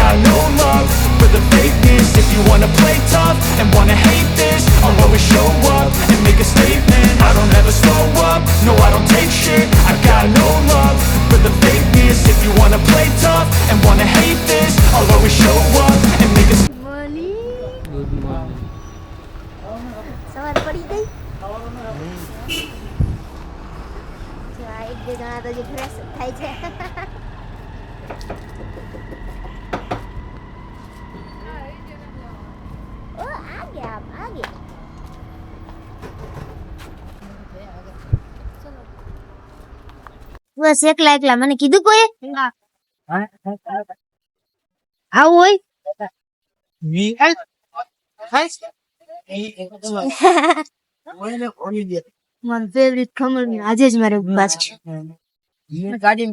got no love for the fakeness. If you wanna play tough and wanna hate this, I'll always show up and make a statement. I don't ever slow up, no I don't take shit. I got no love for the fakeness. If you wanna play tough and wanna hate this, I'll always show up and make a good morning. સવાર પડી ગઈ. જો આ એક બે જણા તો જે ફ્રેશ થાય છે. ઓ આ ગયા આગે. બસ એકલા એકલા મને કીધું કોઈ આવું હોય વીએલ હાઈસ મારું ફેવરિટ ખમણ આજે જ મારે ઉપવાસ છે. ગાડી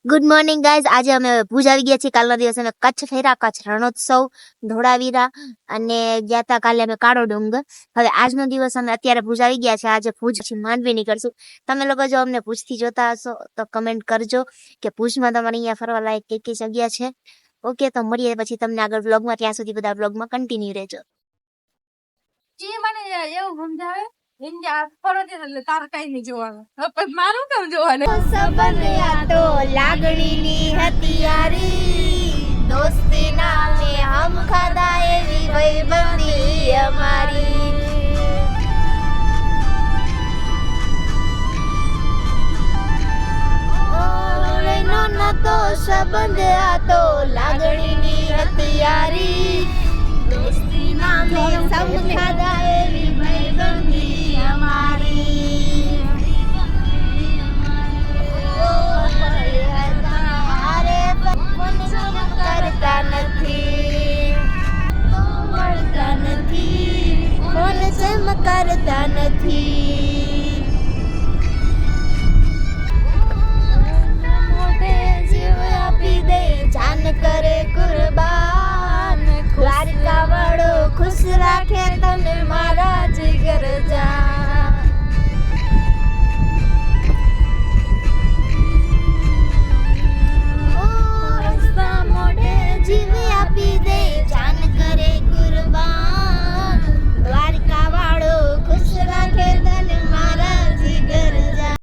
ગુડ મોર્નિંગ ગાઈઝ. આજે અમે ભુજ આવી ગયા છીએ. કાલના દિવસે અમે કચ્છ ફેર્યા, કચ્છ રણોત્સવ, ધોળાવીરા અને ગયા હતા કાલે અમે કાળો ડુંગર. હવે આજનો દિવસ અમે અત્યારે ભુજ આવી ગયા છે. આજે ભુજ પછી માંડવી નીકળશું. તમે લોકો જો અમને ભુજથી જોતા હશો તો કમેન્ટ કરજો કે ભુજમાં તમારે અહીંયા ફરવા લાયક કઈ કઈ જગ્યા છે. ઓકે, તો મળીએ પછી તમને આગળ વ્લોગમાં. ત્યાં સુધી બધા વ્લોગમાં કન્ટિન્યુ રહેજો. મને એવું સમજાવે તારે કઈ નહીં જોવાનું, પણ મારું કેમ જોવાનું? સંબંધ તો લાગણીની હથિયારી, દોસ્તી નામે હમ ખાધા એવી ભાઈબંધી અમારી. તો સંબંધ આ તો લાગણીની હથિયારી, દોસ્તી નામે હમ ખાધા એવી ભાઈબંધી અમારી. કરતા નથી તો મળતા નથી, ફોન સેમ કરતા નથી. મોઢે જીવ આપી દે જાન કરે કુરબાન, દ્વારકા વાળો ખુશ રાખે તને મારા જીગર જાન. જીવ આપી દે જાન કરે કુરબાન, દ્વારકા વાળો ખુશ રાખે તને મારા જીગર જાન.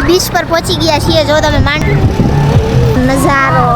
બીચ પર પહોંચી ગયા છીએ. જો તમે માંડ નજારો.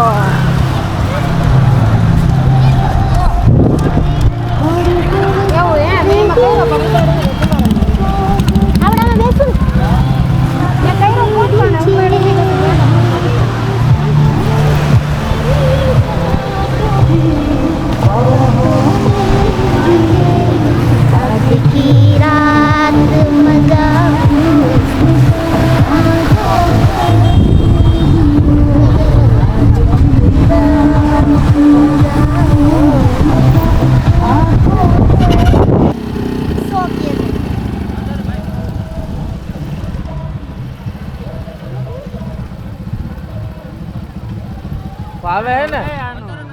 ભાવે હે ને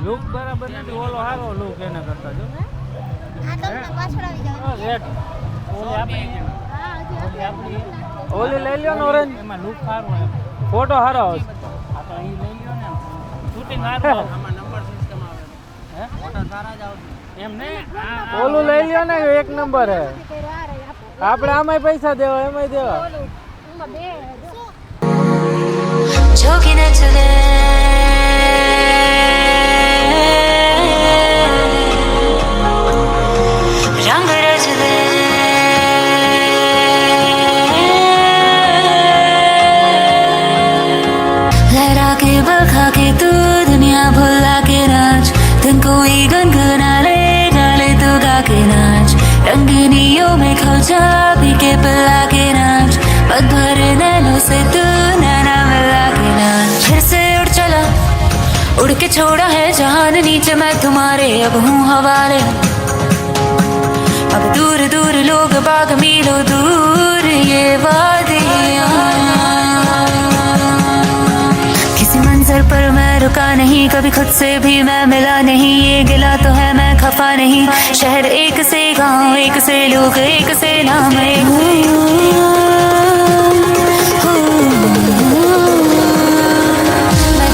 લુક બરાબર નથી ઓલો સારો લુક એને કરતા જો આ તમને પાછળ આવી જાવ રેડ ઓલી લઈ લ્યો ને ઓરેન્જ એમાં લુક સારો હે ફોટો સારો આવશે આ તો અહીં લઈ લ્યો ને શૂટિંગ સારું આમાં નંબર સિસ્ટમ આવે હે ફોટો સારા જ આવશે એમ નહીં ઓલું લઈ લ્યો ને એક નંબર હે આપણે આમાંય પૈસા દેવા એમાંય દેવા Choking it to the रंग रच दे लहरा के बखा के तू दुनिया भुला के नाच दिन कोई गनगना ले डाले तू गा के नाच रंगीनियों में खो जा पी के पिला के नाच पग भर नैनों से तू नैना मिला के नाच फिर से उड़ चला उड़ के छोड़ा है जहान नीचे मैं तुम्हारे अब हूँ हवाले अब दूर दूर लोग बाग मीलों दूर ये वादियाँ किसी मंजर पर मैं रुका नहीं कभी खुद से भी मैं मिला नहीं ये गिला तो है मैं खफा नहीं शहर एक से गांव एक से लोग एक से नाम मैं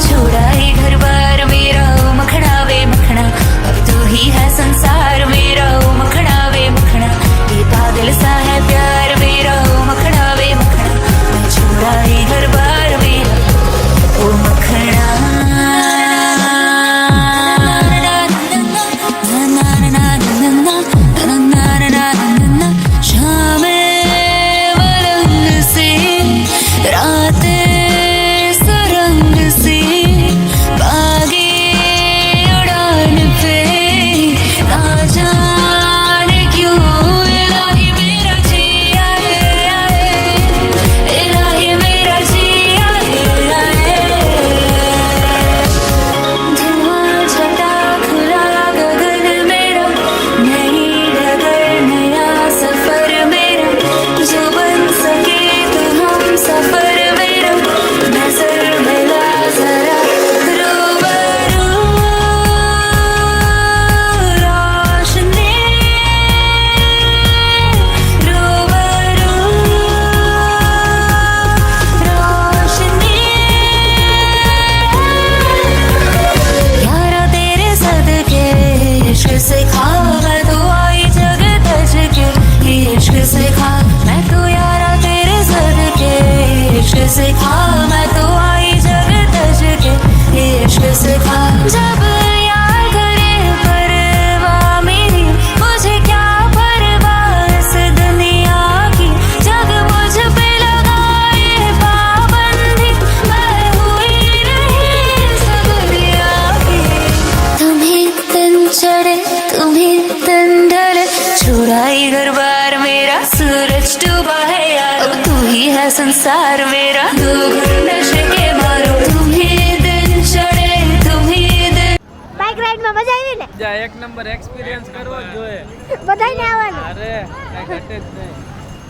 छोड़ा ही घर बार मेरा ओ मखना वे मखना अब तू ही है संसार मेरा ओ मखना वे मखना ये पागल सा है प्यार मेरा ओ मखना वे मखना मैं छोड़ा ही घर बार मेरा ओ मखना जब यार करे परवाह मेरी मुझे क्या परवाह इस दुनिया की जग मुझ पे लगाए पाबंदी मैं हुई नहीं इस दुनिया की तुम्हें दिन चढ़े तुम्हें दिन ढले छुड़ाई घर बार मेरा सूरज डूबा है यार अब तू ही है संसार मेरा दो नशे के मारो तुम्हें दिन चढ़े બાઇક રાઈડ માં મજા આવી ને જા એક નંબર એક્સપિરિયન્સ કરવો જ જોઈએ બધાને આવવાનું અરે કઈ ઘટે જ નહીં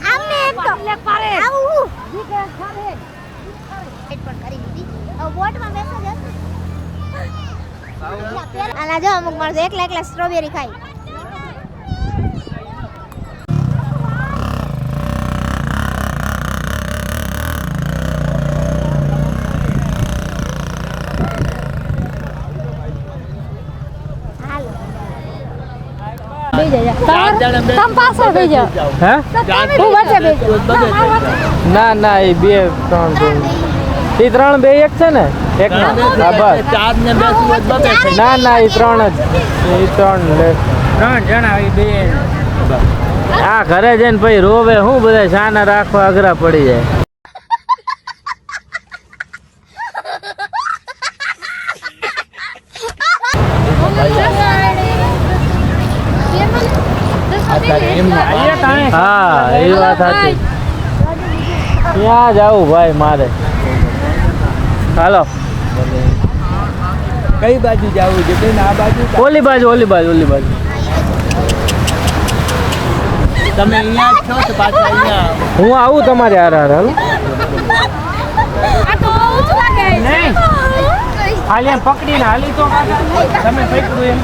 આમને એક તો આવું રાઈડ પણ કરી દીધી હવે બોટમાં મેસેજ હશે આના જો અમુક માણસો એકલા સ્ટ્રોબેરી ખાય તમ પાછળ થઈ જાવ હે હું વચ્ચે બેસી ના ના એ બે ત્રણ એ ત્રણ બે એક છે ને એક ના બસ ચાર ને બે ના ના એ ત્રણ જ એ ત્રણ જણા એ બે આ ઘરે જઈને પછી રોવે હું બધા શાના રાખવા અઘરા પડી જાય હા એ વાત સાચી ત્યાં જાવું ભાઈ મારે હાલો કઈ બાજુ જવું છે બેન આ બાજુ ઓલી બાજુ તમે અહીંયા જ છો તો પાછા અહીંયા હું આવું તમારે હારે હાલો આ તો આવું જ લાગે નહીં હાલી એમ પકડીને હાલી તો કાકા તમે પકડ્યું એમ.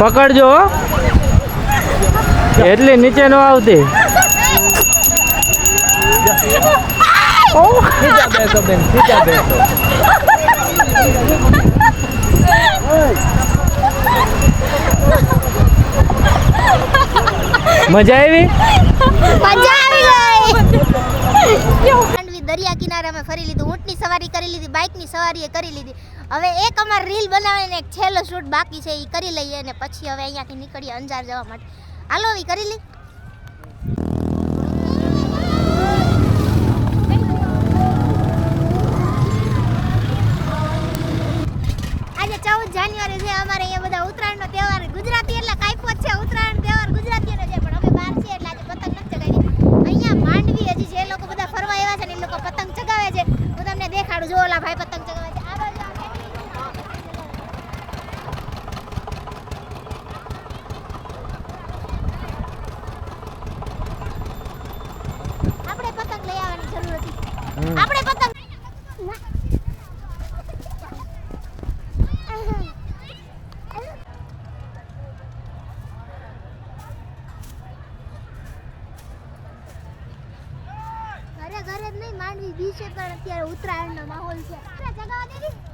પકડજો હો. એટલી નીચે ન આવતી. સીધા બેસો બેન, સીધા બેસો. મજા આવી? માંડવી દરિયા કિનારે અમે ફરી લીધું, ઊંટની સવારી કરી લીધી, બાઇકની સવારી કરી લીધી. હવે એક અમાર રીલ બનાવીને એક છેલ્લો શૂટ બાકી છે એ કરી લઈએ અને પછી હવે અહીંયાથી નીકળીએ અંજાર જવા માટે. હાલો એ કરી લઈ. આજે 14 જાન્યુઆરી છે, અમારે અહીંયા બધા ઉત્તરાયણનો તહેવાર, ગુજરાતી એટલે કાંઈ છે ઉત્તરાયણ તહેવાર ગુજરાતીઓનો છે, પણ અમે બહાર છીએ એટલે આજે પતંગ નથી ચગાવી. અહીંયા માંડવી હજી જે લોકો બધા ફરવા આવ્યા છે ને એ લોકો પતંગ ચગાવે છે. હું તમને દેખાડું, જો ઓલા ભાઈ પતંગ ચગાવે છે. આ બાજુ આપણે પતંગ લઈ આવવાની જરૂર હતી. આપણે પતંગ ઘરે જ નહીં, માંડવી બીચે પણ અત્યારે ઉત્તરાયણનો માહોલ છે. ચગાવવા દેવી.